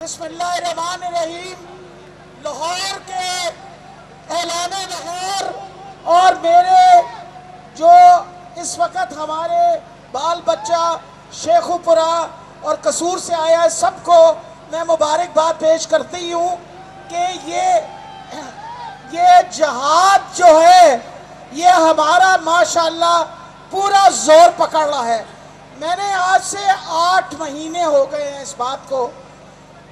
बिस्मिल्लाहिर्रहमानिर्रहीम। लाहौर के ऐलान लाहौर और मेरे जो इस वक्त हमारे बाल बच्चा शेखुपुरा और कसूर से आया है, सबको मैं मुबारकबाद पेश करती हूँ कि ये जहाद जो है ये हमारा माशाल्लाह पूरा जोर पकड़ रहा है। मैंने आज से 8 महीने हो गए हैं इस बात को।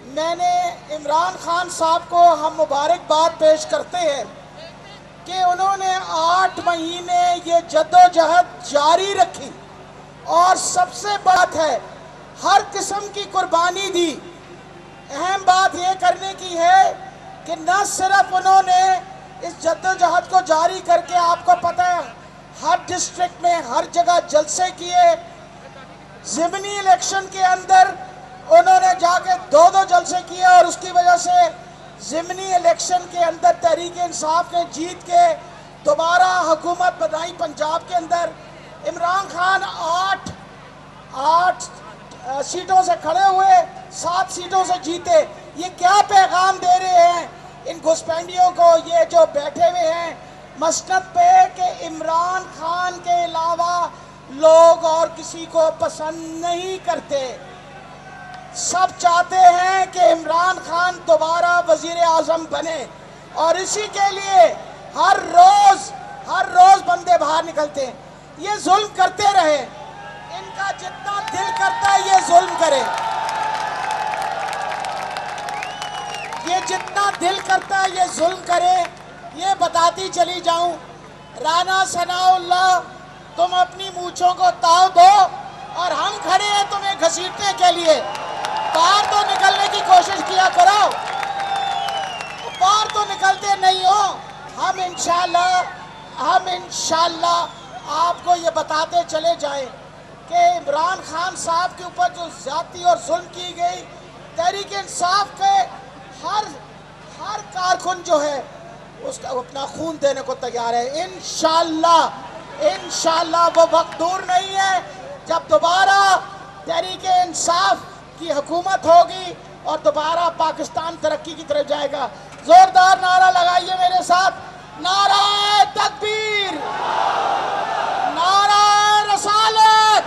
मैंने इमरान खान साहब को हम मुबारकबाद पेश करते हैं कि उन्होंने 8 महीने ये जद्दोजहद जारी रखी और सबसे बात है हर किस्म की कुर्बानी दी। अहम बात ये करने की है कि न सिर्फ उन्होंने इस जद्दोजहद को जारी करके, आपको पता है हर डिस्ट्रिक्ट में हर जगह जलसे किए, ज़िमनी इलेक्शन के अंदर उन्होंने जाके 2-2 जलसे किए और उसकी वजह से ज़िमनी इलेक्शन के अंदर तहरीक इंसाफ ने जीत के दोबारा हुकूमत बनाई पंजाब के अंदर। इमरान खान 8 सीटों से खड़े हुए, 7 सीटों से जीते। ये क्या पैगाम दे रहे हैं इन घुसपैठियों को, ये जो बैठे हुए हैं मसनद पे कि इमरान खान के अलावा लोग और किसी को पसंद नहीं करते। सब चाहते हैं कि इमरान खान दोबारा वजीर आज़म बने और इसी के लिए हर रोज बंदे बाहर निकलते हैं। ये जुल्म करते रहे, इनका जितना दिल करता है ये जुल्म करे, ये जितना दिल करता है ये जुल्म करे। ये बताती चली जाऊं, राना सनाउल्लाह तुम अपनी मूंछों को ताव दो और हम खड़े हैं तुम्हें घसीटने के लिए। बाहर तो निकलने की कोशिश किया करो, बाहर तो निकलते नहीं हो। हम इंशाल्लाह आपको ये बताते चले जाएं कि इमरान खान साहब के ऊपर जो ज्यादती और जुल्म की गई, तहरीक इंसाफ के हर कारकुन जो है उसका अपना खून देने को तैयार है। इंशाल्लाह वो वक्त दूर नहीं है जब दोबारा तहरीक इंसाफ की हुकूमत होगी और दोबारा पाकिस्तान तरक्की की तरफ जाएगा। जोरदार नारा लगाइए मेरे साथ, नारा तकबीर, नारा रसालत,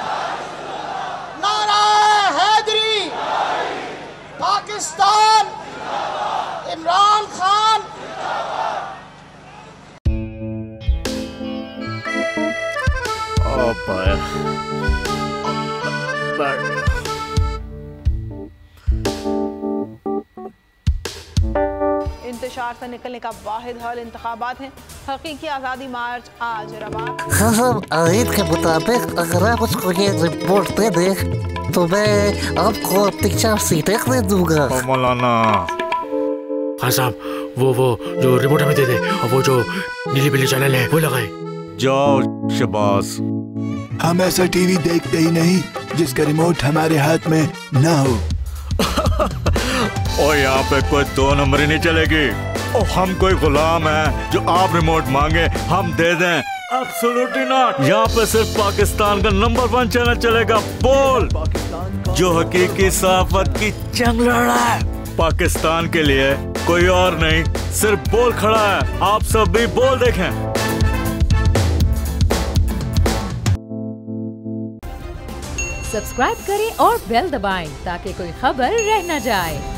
नारा हैदरी, पाकिस्तान, इमरान खान। इंतशार से निकलने का वाहिद हल इंतखाबात हैं। हकीकी आज़ादी मार्च आज रवा। हाँ, आयत के मुताबिक अगर आप उसको ये रिपोर्ट दे दे तो मैं आपको अपनी 4 सीटें दे दूंगा। मौलाना हाँ साहब, वो जो रिपोर्ट हमें दे दे और वो जो नीली पीली चैनल है वो लगाए। जाओ शबाज। हम ऐसा टीवी देखते ही नहीं जिसका रिमोट हमारे हाथ में ना हो। और यहाँ पे कोई 2 नंबरी नहीं चलेगी। और हम कोई गुलाम है जो आप रिमोट मांगे हम दे दें? Absolutely not. यहाँ पे सिर्फ पाकिस्तान का नंबर 1 चैनल चलेगा, बोल, जो हकीकी सहाफत की जंग लड़ रहा है पाकिस्तान के लिए, कोई और नहीं, सिर्फ बोल खड़ा है। आप सब भी बोल देखें। सब्सक्राइब करें और बेल दबाएं ताकि कोई खबर रह न जाए।